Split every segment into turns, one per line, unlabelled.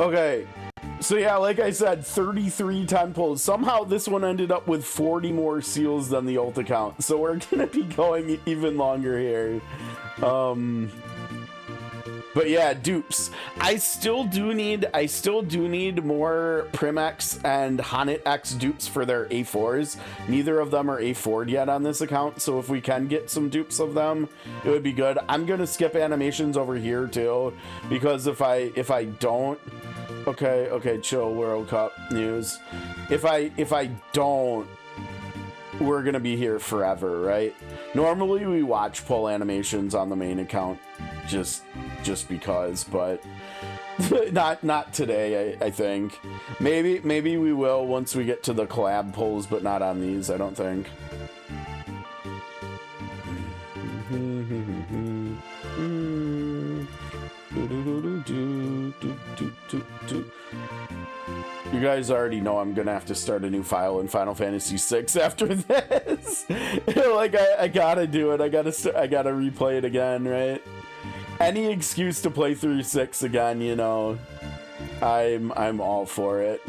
Okay, so yeah, like I said, 33 10 pulls. Somehow this one ended up with 40 more seals than the ult account, so we're gonna be going even longer here. But yeah, dupes. I still do need more Primex and Honnet X dupes for their A4s. Neither of them are A4'd yet on this account, so if we can get some dupes of them, it would be good. I'm gonna skip animations over here too, because if I don't, okay, chill, World Cup news. If I don't, we're gonna be here forever, right? Normally we watch pull animations on the main account just because, but not today. I think maybe we will once we get to the collab pulls, but not on these, I don't think. You guys already know I'm gonna have to start a new file in Final Fantasy VI after this. Like I gotta do it. I gotta replay it again, right? Any excuse to play through 6 again, you know, I'm all for it.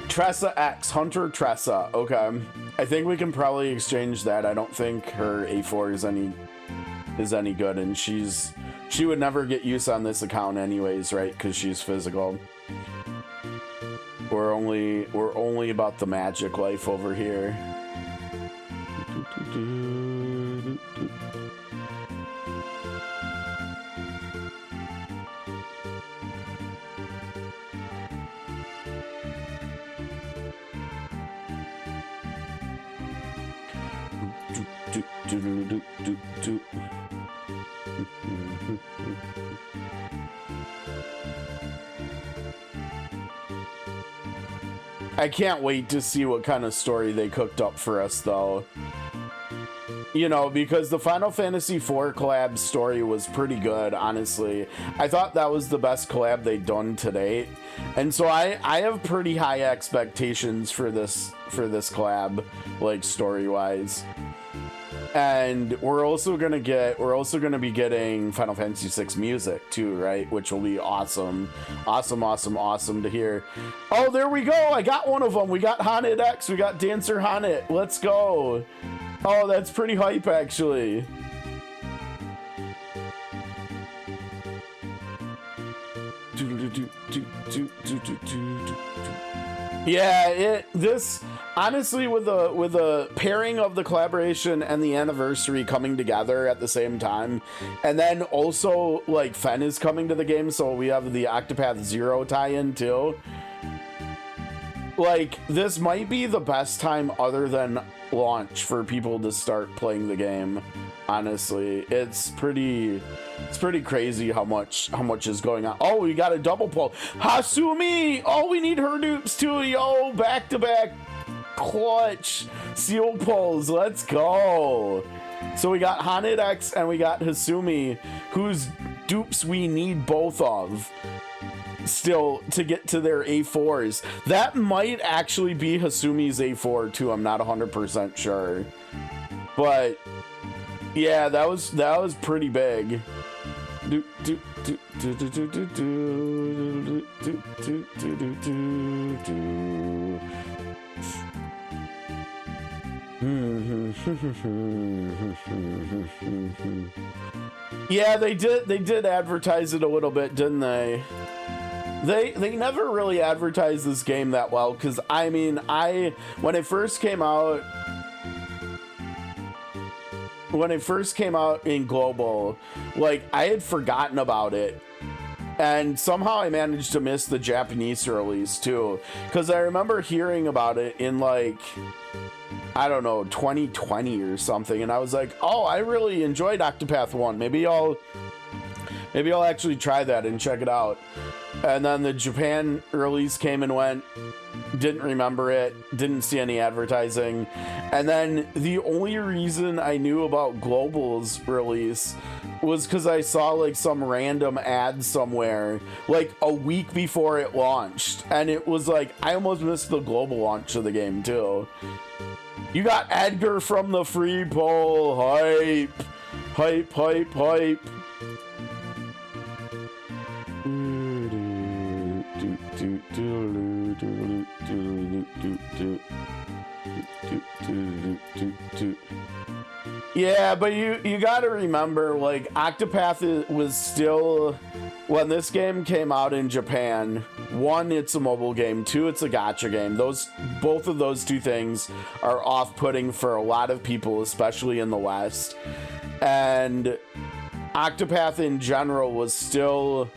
Tressa X, Hunter Tressa. Okay, I think we can probably exchange that. I don't think her A4 is any good, and she would never get use on this account anyways, right? Because she's physical. We're only about the magic life over here. I can't wait to see what kind of story they cooked up for us, though. You know, because the Final Fantasy IV collab story was pretty good, honestly. I thought that was the best collab they'd done to date. And so I have pretty high expectations for this collab, like story-wise. And we're also gonna be getting Final Fantasy VI music too, right? Which will be awesome to hear. Oh, there we go! I got one of them. We got Honnet X. We got Dancer Honnet. Let's go! Oh, that's pretty hype, actually. Yeah, this honestly, with the pairing of the collaboration and the anniversary coming together at the same time, and then also like Fen is coming to the game, so we have the Octopath Zero tie-in too. Like, this might be the best time other than launch for people to start playing the game. Honestly, it's pretty crazy how much is going on. Oh, we got a double pull. Hasumi! Oh, we need her dupes too. Yo, back-to-back clutch seal pulls. Let's go. So we got Honnet X and we got Hasumi, whose dupes we need both of still to get to their A4s. That might actually be Hasumi's A4 too. I'm not 100% sure, but yeah, that was pretty big. Yeah, they did advertise it a little bit, didn't they? They never really advertised this game that well, because I mean, when it first came out in global, like, I had forgotten about it, and somehow I managed to miss the Japanese release too, because I remember hearing about it in, like, I don't know, 2020 or something, and I was like, oh, I really enjoyed Octopath 1. Maybe I'll actually try that and check it out. And then the Japan release came and went, didn't remember it, didn't see any advertising. And then the only reason I knew about Global's release was because I saw like some random ad somewhere like a week before it launched. And it was like, I almost missed the global launch of the game too. You got Edgar from the free poll. Hype. Hype, hype, hype. Yeah, but you got to remember, like, Octopath was still, when this game came out in Japan, one, it's a mobile game, two, it's a gacha game. Both of those two things are off-putting for a lot of people, especially in the West. And Octopath in general was still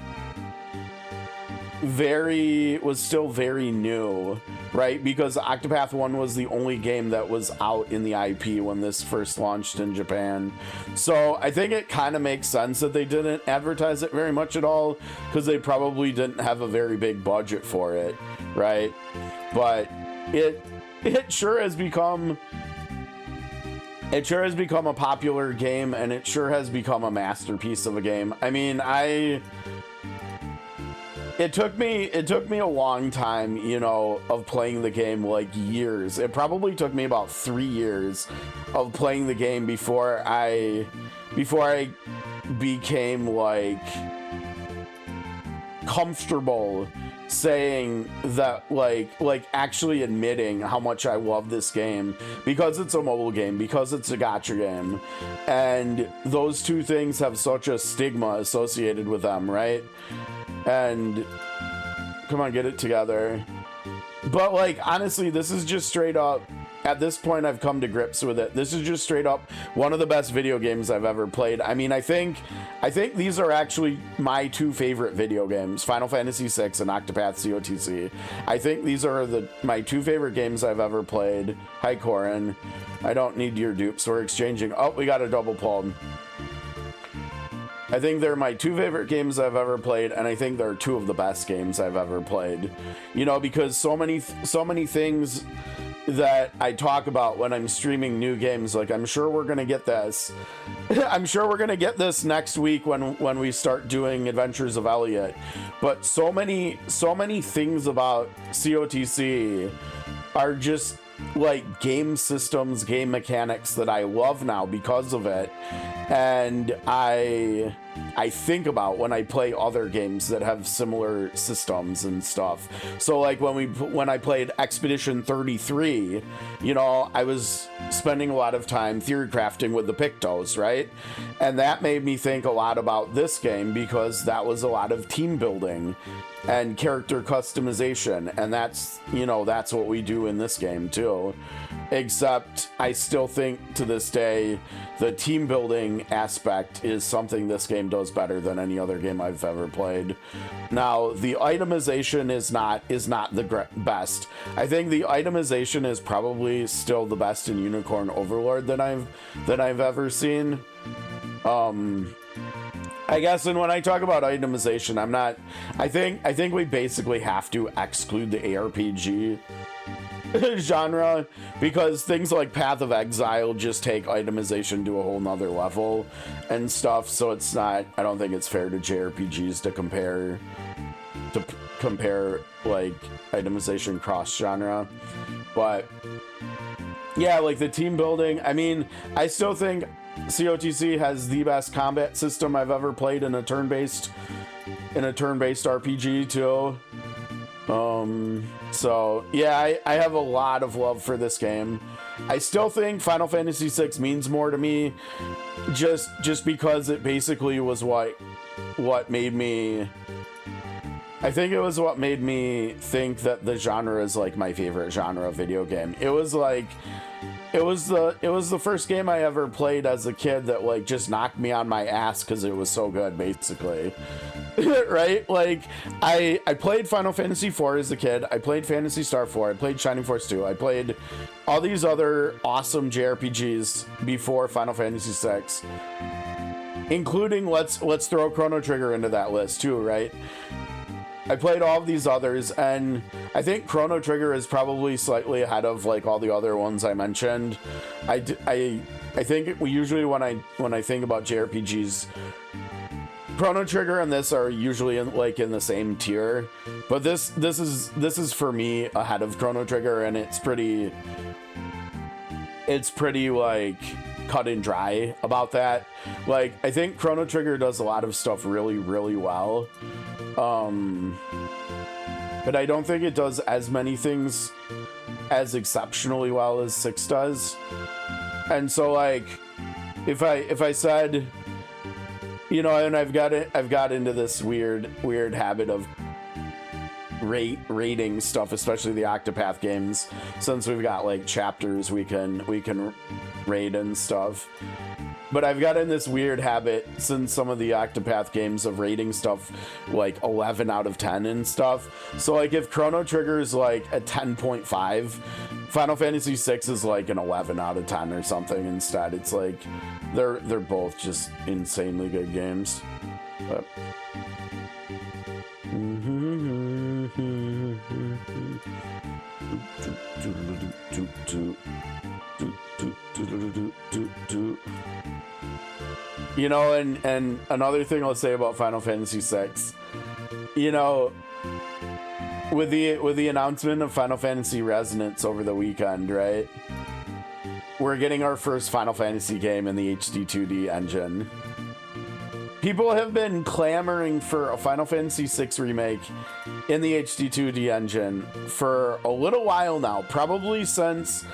very new, right? Because Octopath 1 was the only game that was out in the IP when this first launched in Japan. So I think it kind of makes sense that they didn't advertise it very much at all, because they probably didn't have a very big budget for it, right? But it sure has become a popular game, and it sure has become a masterpiece of a game. I mean, it took me a long time, you know, of playing the game, like years. It probably took me about 3 years of playing the game before I became like comfortable saying that, like actually admitting how much I love this game, because it's a mobile game, because it's a gacha game, and those two things have such a stigma associated with them, right? And come on, get it together. But like, honestly, this is just straight up, at this point I've come to grips with it, this is just straight up one of the best video games I've ever played. I mean, I think these are actually my two favorite video games, Final Fantasy VI and Octopath COTC. I think these are my two favorite games I've ever played. Hi, Corin. I don't need your dupes. We're exchanging. Oh, we got a double pulled. I think they're my two favorite games I've ever played, and I think they're two of the best games I've ever played. You know, because so many things that I talk about when I'm streaming new games, like, I'm sure we're gonna get this. I'm sure we're gonna get this next week when we start doing Adventures of Elliot. But so many things about COTC are just like game systems, game mechanics that I love now because of it, and I think about when I play other games that have similar systems and stuff. So like when I played Expedition 33, you know, I was spending a lot of time theory crafting with the Pictos, right? And that made me think a lot about this game, because that was a lot of team building and character customization, and that's, you know, that's what we do in this game too. Except I still think to this day the team building aspect is something this game does better than any other game I've ever played. Now, the itemization is not the best. I think the itemization is probably still the best in Unicorn Overlord that I've ever seen. I guess, and when I talk about itemization, I think we basically have to exclude the ARPG genre, because things like Path of Exile just take itemization to a whole nother level and stuff, so I don't think it's fair to JRPGs to compare like itemization cross genre. But yeah, like the team building, I mean, I still think COTC has the best combat system I've ever played in a turn-based RPG too. So yeah, I have a lot of love for this game. I still think Final Fantasy VI means more to me, just because it basically was what made me, I think it was what made me think that the genre is like my favorite genre of video game. It was the first game I ever played as a kid that like just knocked me on my ass because it was so good, basically. Right? Like I played Final Fantasy IV as a kid. I played Phantasy Star 4. I played Shining Force 2. I played all these other awesome JRPGs before Final Fantasy VI, including let's throw Chrono Trigger into that list too, right? I played all of these others, and I think Chrono Trigger is probably slightly ahead of like all the other ones I mentioned. I think usually when I think about JRPGs, Chrono Trigger and this are usually in the same tier, but this is for me ahead of Chrono Trigger, and it's pretty like cut and dry about that. Like, I think Chrono Trigger does a lot of stuff really, really well. But I don't think it does as many things as exceptionally well as 6 does. And so, like, if I said, you know, and I've got into this weird habit of rating stuff, especially the Octopath games, since we've got like chapters we can rate and stuff. But I've got in this weird habit since some of the Octopath games of rating stuff like 11 out of 10 and stuff. So like if Chrono Trigger is like a 10.5, Final Fantasy 6 is like an 11 out of 10 or something instead. It's like they're both just insanely good games. But you know, and another thing I'll say about Final Fantasy 6, you know, with the announcement of Final Fantasy Resonance over the weekend, right? We're getting our first Final Fantasy game in the HD 2D engine. People have been clamoring for a Final Fantasy 6 remake in the HD 2D engine for a little while now, probably since,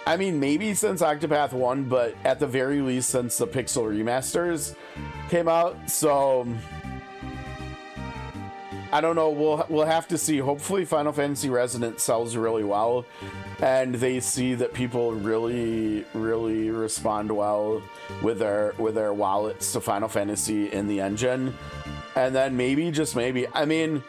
I mean, maybe since Octopath 1, but at the very least since the Pixel remasters came out. So I don't know, we'll have to see. Hopefully Final Fantasy Resonance sells really well and they see that people really respond well with their wallets to Final Fantasy in the engine. And then maybe, just maybe, I mean,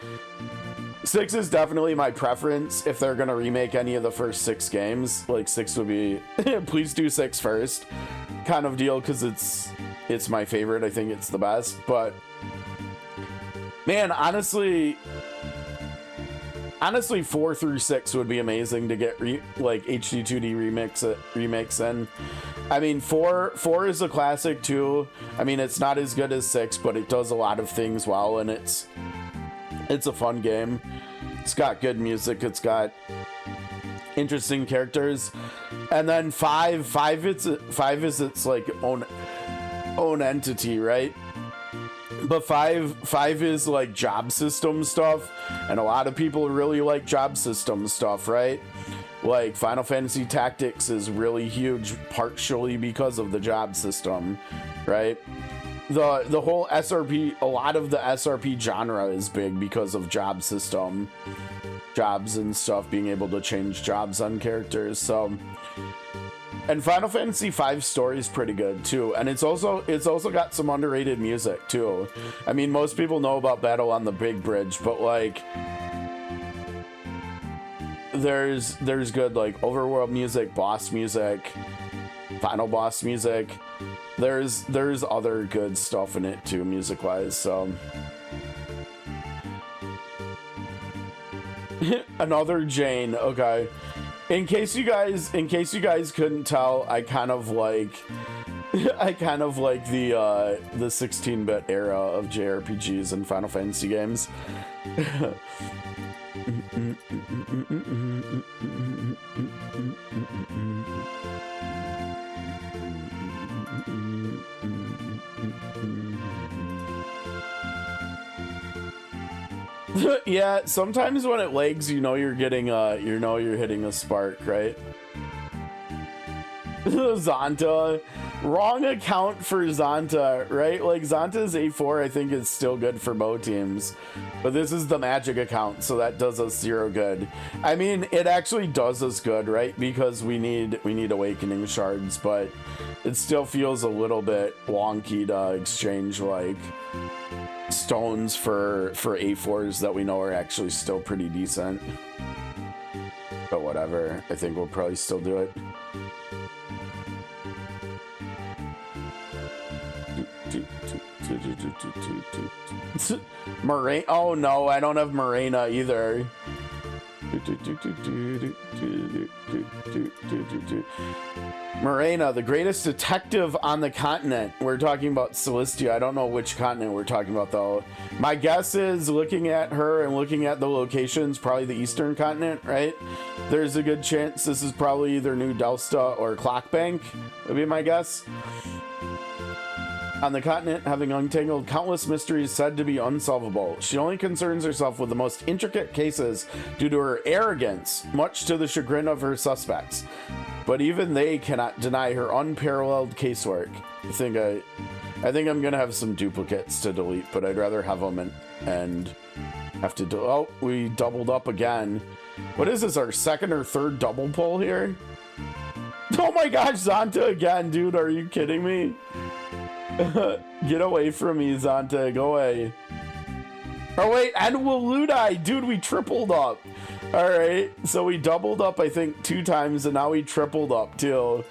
6 is definitely my preference if they're gonna remake any of the first 6 games. Like 6 would be please do 6 first kind of deal, because it's my favorite. I think it's the best. But man, honestly 4 through 6 would be amazing to get like HD 2D remakes in. I mean, 4 is a classic too. I mean, it's not as good as 6, but it does a lot of things well, and it's a fun game. It's got good music. It's got interesting characters. And then 5 is its like own entity, right? But 5 is like job system stuff, and a lot of people really like job system stuff, right? Like Final Fantasy Tactics is really huge partially because of the job system, right? The whole SRP, a lot of the SRP genre is big because of job system, jobs and stuff, being able to change jobs on characters. So, and Final Fantasy V story is pretty good too, and it's also got some underrated music too. I mean, most people know about Battle on the Big Bridge, but like there's good like overworld music, boss music, final boss music. There's other good stuff in it too, music wise. So another Jane. Okay, in case you guys couldn't tell, I kind of like the 16-bit era of JRPGs and Final Fantasy games. Yeah, sometimes when it lags, you know you're hitting a spark, right? Zonta, wrong account for Zonta, right? Like Zonta's A4 I think is still good for bow teams, but this is the magic account, so that does us 0 good. I mean, it actually does us good, right? Because we need awakening shards, but it still feels a little bit wonky to exchange like stones for A4s that we know are actually still pretty decent. But whatever, I think we'll probably still do it. Morena, oh no, I don't have Morena either. Morena, the greatest detective on the continent. We're talking about Celestia. I don't know which continent we're talking about, though. My guess is, looking at her and looking at the locations, probably the Eastern continent, right? There's a good chance this is probably either New Delsta or Clockbank, would be my guess. On the continent, having untangled countless mysteries said to be unsolvable, she only concerns herself with the most intricate cases due to her arrogance, much to the chagrin of her suspects. But even they cannot deny her unparalleled casework. I think I'm gonna have some duplicates to delete, but I'd rather have them and have to do. Oh, we doubled up again. What is this? Our second or third double pull here? Oh my gosh, Zonta again, dude! Are you kidding me? Get away from me, Zonta. Go away. Oh, wait. And Waludai. Dude, we tripled up. All right. So we doubled up, I think, 2 times, and now we tripled up, too.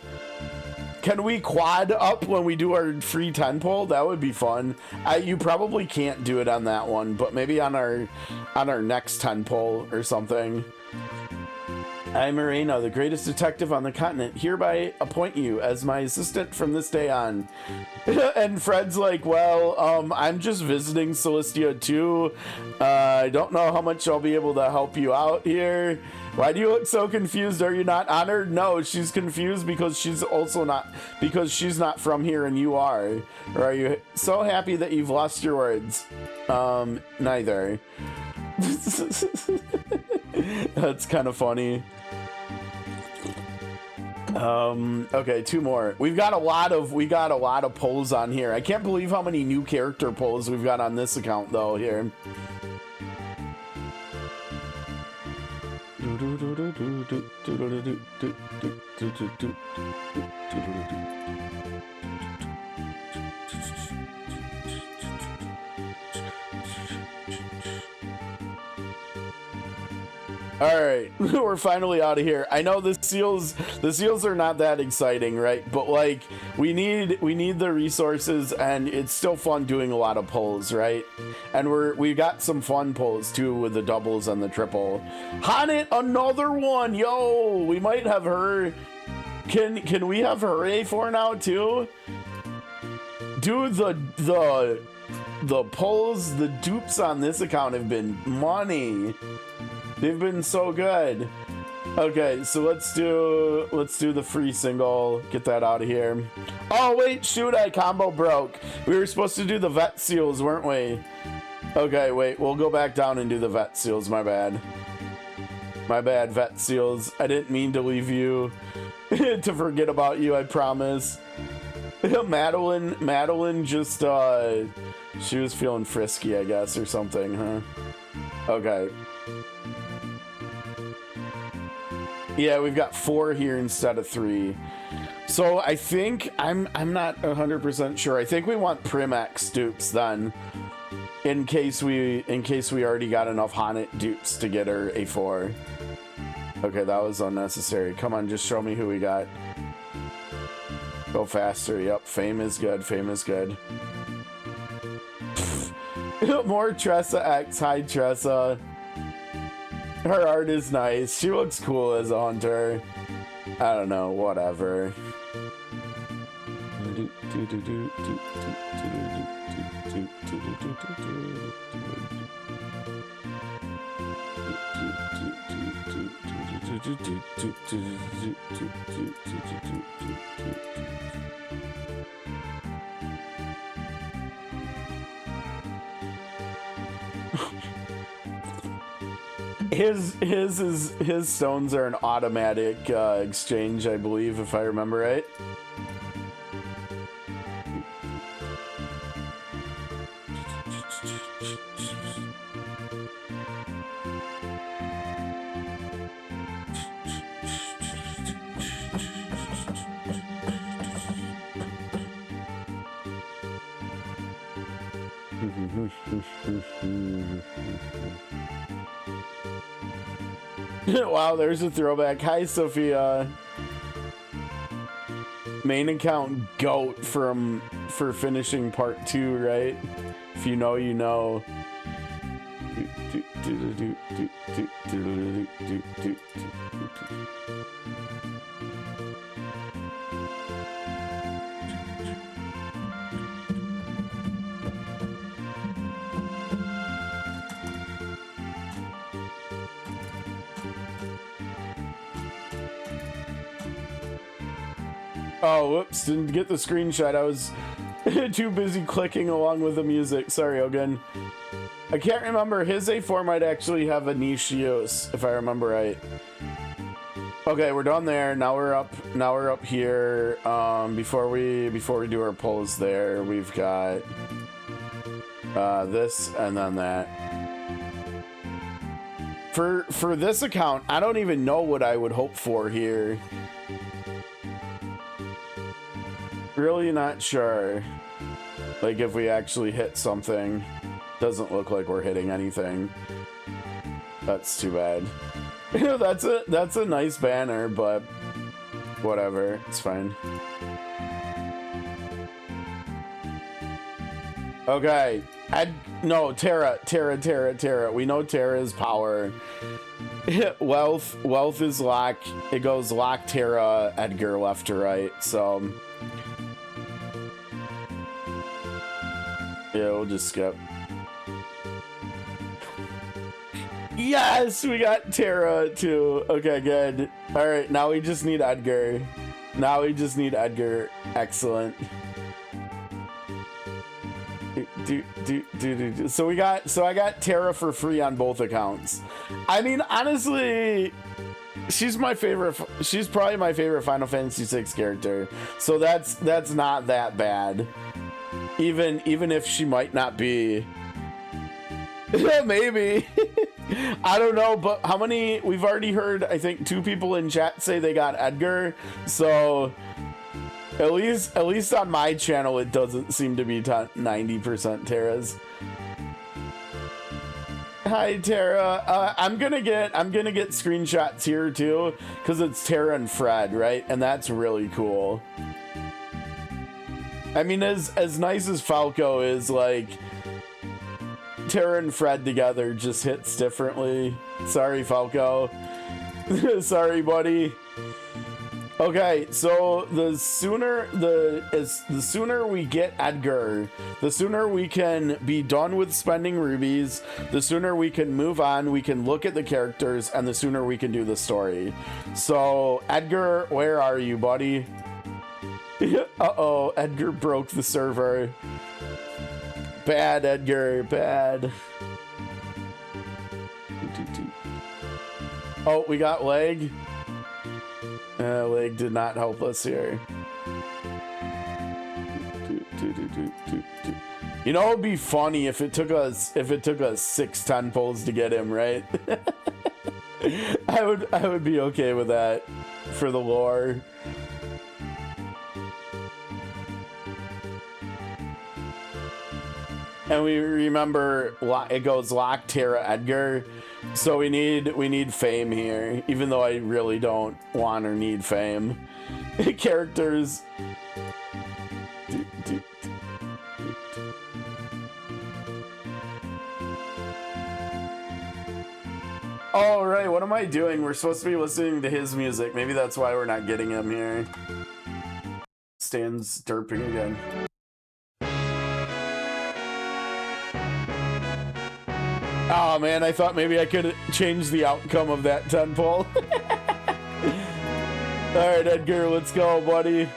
Can we quad up when we do our free 10 pull? That would be fun. You probably can't do it on that one, but maybe on our next 10 pull or something. I, Morena, the greatest detective on the continent, hereby appoint you as my assistant from this day on. And Fred's like, well, I'm just visiting Celestia too. I don't know how much I'll be able to help you out here. Why do you look so confused? Are you not honored? No, she's confused because she's not from here and you are. Or are you so happy that you've lost your words? Neither. That's kind of funny. Okay, 2 more. We got a lot of polls on here. I can't believe how many new character polls we've got on this account though here. All right, we're finally out of here. I know the seals are not that exciting, right? But like, we need the resources, and it's still fun doing a lot of pulls, right? And we got some fun pulls too with the doubles and the triple. Hanit, another one, yo! We might have her. Can we have her A4 now too? Dude, the pulls, the dupes on this account have been money. They've been so good. Okay, so let's do the free single. Get that out of here. Oh wait, shoot, I combo broke. We were supposed to do the vet seals, weren't we? Okay, wait, we'll go back down and do the vet seals. My bad. My bad, vet seals. I didn't mean to leave you to forget about you, I promise. Madeline just she was feeling frisky, I guess, or something, huh? Okay. Yeah, we've got 4 here instead of 3. So I think I'm not 100% sure. I think we want Primax dupes then, in case we already got enough Haunted dupes to get her A4. Okay, that was unnecessary. Come on, just show me who we got. Go faster. Yep, Fame is good. Fame is good. More Tressa X. Hi, Tressa. Her art is nice. She looks cool as a hunter. I don't know, whatever. His stones are an automatic exchange, I believe, if I remember right. Wow, there's a throwback. Hi, Sophia. Main account GOAT for finishing part 2, right? If you know, you know. Oh, whoops, didn't get the screenshot. I was too busy clicking along with the music. Sorry, Ogun. I can't remember. His A4 might actually have a niche use, if I remember right. Okay, we're done there. Now we're up here. Before we do our pulls there, we've got this and then that. For this account, I don't even know what I would hope for here. Really not sure. Like if we actually hit something. Doesn't look like we're hitting anything. That's too bad. That's a nice banner, but whatever, it's fine. Okay, no, Terra. We know Terra's power. Wealth is lock. It goes lock, Terra, Edgar left to right. So yeah, we'll just skip. Yes, we got Terra too. Okay, good. All right, now we just need Edgar. Excellent. So I got Terra for free on both accounts. I mean, honestly, she's my favorite. She's probably my favorite Final Fantasy VI character. So that's not that bad. Even if she might not be. Maybe. I don't know, but how many? We've already heard, I think, 2 people in chat say they got Edgar. So at least on my channel, it doesn't seem to be 90% Terra's. Hi, Terra. I'm gonna get screenshots here too, because it's Terra and Fred, right? And that's really cool. I mean, as nice as Falco is, like, Terra and Fred together just hits differently. Sorry, Falco. Sorry, buddy. Okay, so the sooner we get Edgar, the sooner we can be done with spending rubies, the sooner we can move on, we can look at the characters, and the sooner we can do the story. So, Edgar, where are you, buddy? Uh-oh, Edgar broke the server. Bad, Edgar, bad. Oh, we got leg. Leg did not help us here. You know, it'd be funny if it took us 6-10 pulls to get him, right? I would be okay with that for the lore. And we remember it goes lock, Terra, Edgar. So we need fame here, even though I really don't want or need fame. Characters. Oh, right, what am I doing? We're supposed to be listening to his music. Maybe that's why we're not getting him here. Stan's derping again. Oh man, I thought maybe I could change the outcome of that 10 pull. Alright, Edgar, let's go, buddy.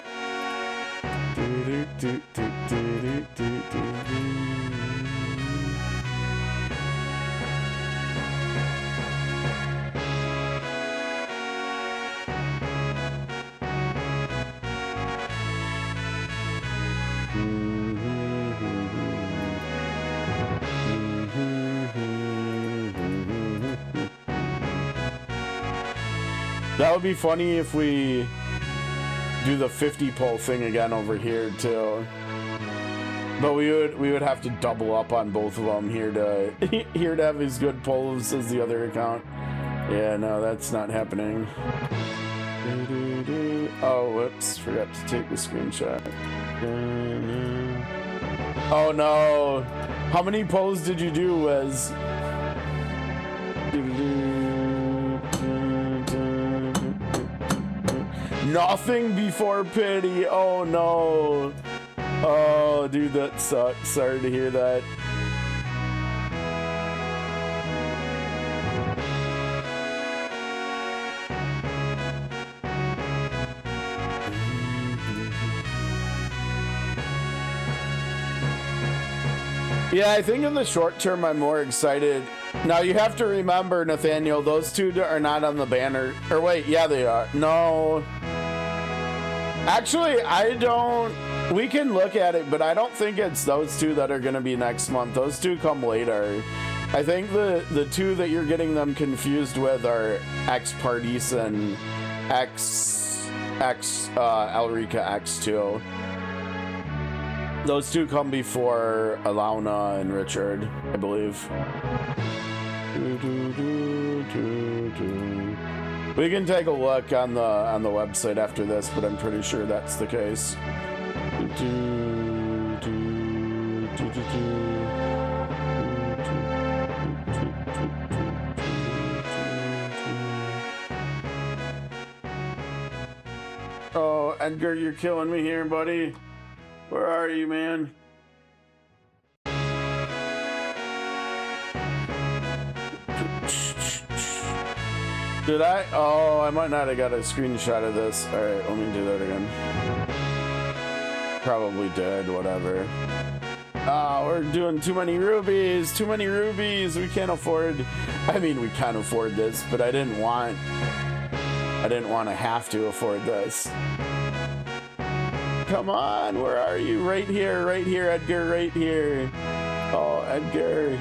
That would be funny if we do the 50 pull thing again over here too. But we would have to double up on both of them here to have as good pulls as the other account. Yeah, no, that's not happening. Oh, whoops, forgot to take the screenshot. Oh no. How many pulls did you do, Wes? Nothing before pity. Oh no. Oh, dude, that sucks. Sorry to hear that. Yeah, I think in the short term, I'm more excited. Now, you have to remember, Nathaniel, those two are not on the banner. Or wait, yeah, they are. No. Actually, I don't... We can look at it, but I don't think it's those two that are going to be next month. Those two come later. I think the two that you're getting them confused with are X Pardis and Elrica X2. Those two come before Alauna and Richard, I believe. We can take a look on the website after this, but I'm pretty sure that's the case. Oh, Edgar, you're killing me here, buddy. Where are you, man? Did I? Oh, I might not have got a screenshot of this. All right, let me do that again. Probably did, whatever. Oh, we're doing too many rubies, too many rubies. We can't afford, I mean, we can afford this, but I didn't want to have to afford this. Come on, where are you? Right here, Edgar, right here. Oh, Edgar.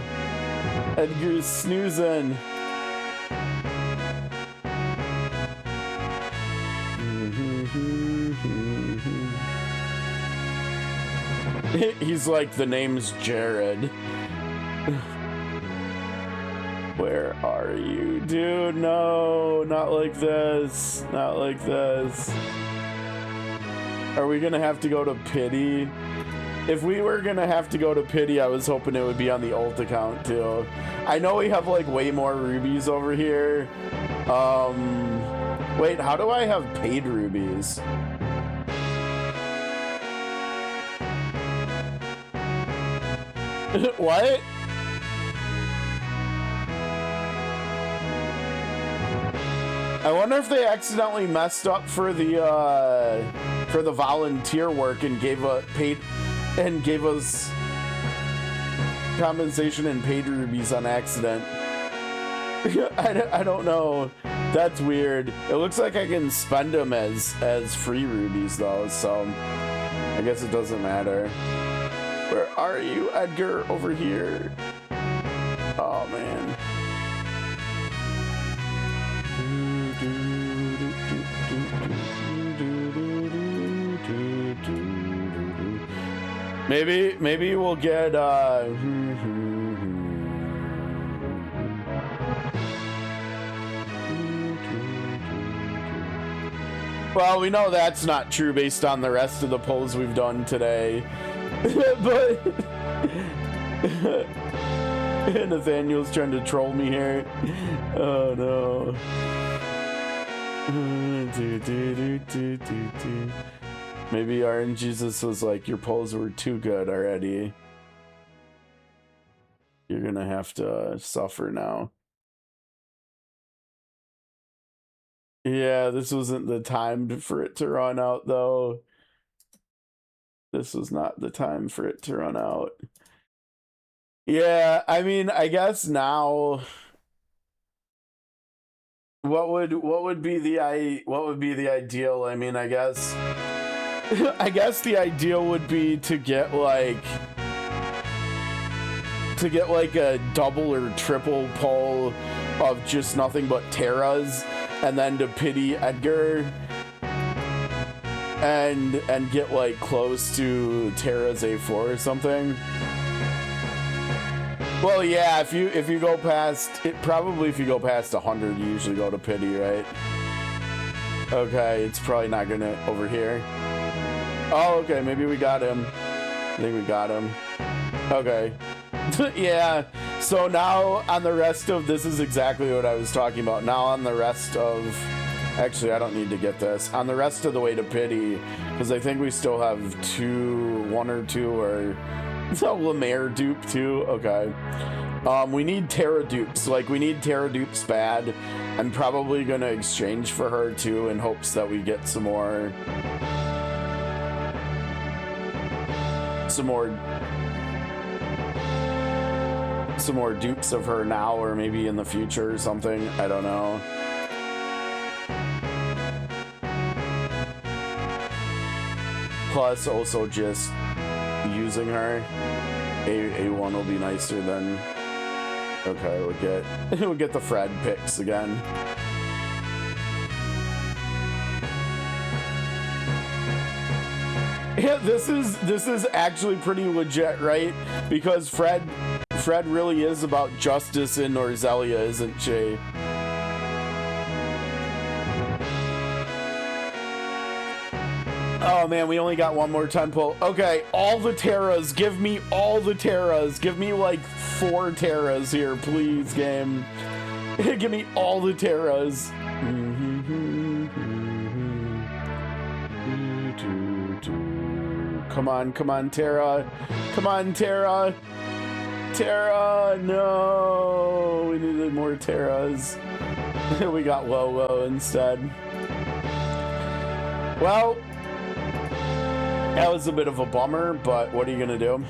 Edgar's snoozing. He's like, the name's Jared. Where are you? Dude, no, not like this. Not like this. Are we gonna have to go to pity? If we were gonna have to go to pity, I was hoping it would be on the ult account too. I know we have like way more rubies over here. Wait, how do I have paid rubies? What? I wonder if they accidentally messed up for the volunteer work and gave us compensation and paid rubies on accident. I don't know. That's weird. It looks like I can spend them as free rubies though, so I guess it doesn't matter. Where are you, Edgar? Over here. Oh man. Maybe we'll get well, we know that's not true based on the rest of the polls we've done today. But Nathaniel's trying to troll me here. Oh no. Maybe RN Jesus was like, your polls were too good already. You're gonna have to suffer now. Yeah, this wasn't the time for it to run out though. This was not the time for it to run out. Yeah, I mean, I guess now what would be the ideal? I mean, I guess the ideal would be to get like a double or triple poll of just nothing but Terras, and then to pity Edgar and get like close to Terra's A4 or something. Well, yeah, if you go past it, probably if you go past 100, you usually go to pity, right? Okay, it's probably not gonna over here. Oh, okay, maybe we got him. I think we got him. Okay. Yeah, So now on the rest of, this is exactly what I was talking about. Now on the rest of, actually I don't need to get this. On the rest of the way to pity, because I think we still have one or two, or is that Lemaire dupe too? Okay. We need Terra dupes. Like, we need Terra dupes bad. I'm probably gonna exchange for her too in hopes that we get some more dupes of her now, or maybe in the future or something. I don't know. Plus also just using her. A1 will be nicer than, okay, we'll get the Fred picks again. Yeah, this is actually pretty legit, right? Because Fred really is about justice in Norzelia, isn't she? Oh man, we only got one more 10 pull. Okay, all the Terras. Give me all the Terras. Give me like 4 Terras here, please, game. Give me all the Terras. Come on, Terra. Come on, Terra. Terra, no. We needed more Terras. We got Wowo instead. Well, that was a bit of a bummer, but what are you gonna do?